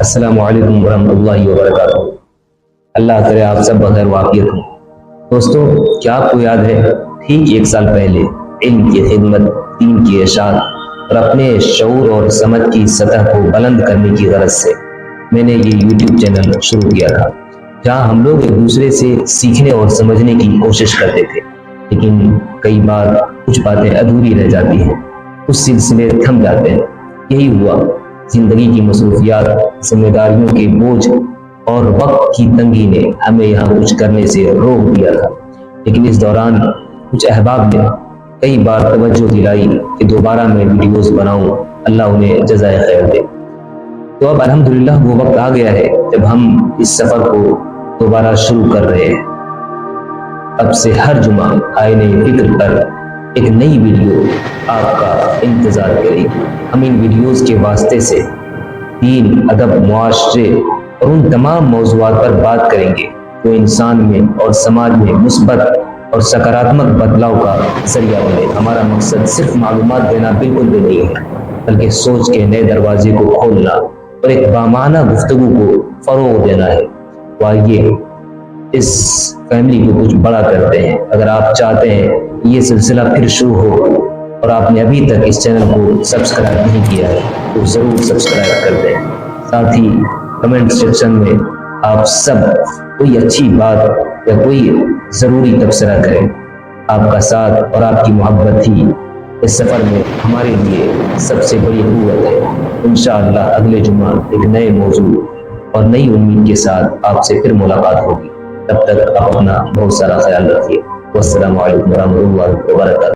السلام علیکم ورحمۃ اللہ وبرکاتہ۔ اللہ کرے آپ سب بغیر واقعیت ہوں۔ دوستو، کیا آپ کو یاد ہے ٹھیک 1 سال پہلے علم کی خدمت، دین کی اشاعت اور اپنے شعور اور سمجھ کی سطح کو بلند کرنے کی غرض سے میں نے یہ یوٹیوب چینل شروع کیا تھا، جہاں ہم لوگ ایک دوسرے سے سیکھنے اور سمجھنے کی کوشش کرتے تھے، لیکن کئی بار کچھ باتیں ادھوری رہ جاتی ہیں، کچھ سلسلے تھم جاتے ہیں۔ یہی ہوا، زندگی کی مصروفیات، ذمہ داریوں کے بوجھ اور وقت کی تنگی نے ہمیں یہاں کچھ کرنے سے روک دیا تھا، لیکن اس دوران کچھ احباب نے کئی بار توجہ دلائی کہ دوبارہ میں ویڈیوز بناؤں، اللہ انہیں جزائے خیر دے۔ تو اب الحمدللہ وہ وقت آ گیا ہے جب ہم اس سفر کو دوبارہ شروع کر رہے ہیں۔ اب سے ہر جمعہ آئینے فکر پر ایک نئی ویڈیو آپ کا انتظار کرے گی۔ ہم ان ویڈیوز کے واسطے سے دین، ادب، معاشرے اور ان تمام موضوعات پر بات کریں گے جو انسان میں اور سماج میں مثبت اور سکاراتمک بدلاؤ کا ذریعہ بنے۔ ہمارا مقصد صرف معلومات دینا بالکل بھی نہیں ہے، بلکہ سوچ کے نئے دروازے کو کھولنا اور ایک بامعنی گفتگو کو فروغ دینا ہے۔ تو آئیے اس فیملی کو کچھ بڑا کرتے ہیں۔ اگر آپ چاہتے ہیں یہ سلسلہ پھر شروع ہو اور آپ نے ابھی تک اس چینل کو سبسکرائب نہیں کیا ہے تو ضرور سبسکرائب کر دیں۔ ساتھ ہی کمنٹ سیکشن میں آپ سب کوئی اچھی بات یا کوئی ضروری تبصرہ کریں۔ آپ کا ساتھ اور آپ کی محبت ہی اس سفر میں ہمارے لیے سب سے بڑی قوت ہے۔ انشاءاللہ اگلے جمعہ ایک نئے موضوع اور نئی امید کے ساتھ آپ سے پھر ملاقات ہوگی۔ تب تک آپ اپنا بہت سارا خیال رکھیے۔ والسلام علیکم ورحمۃ اللہ وبرکاتہ۔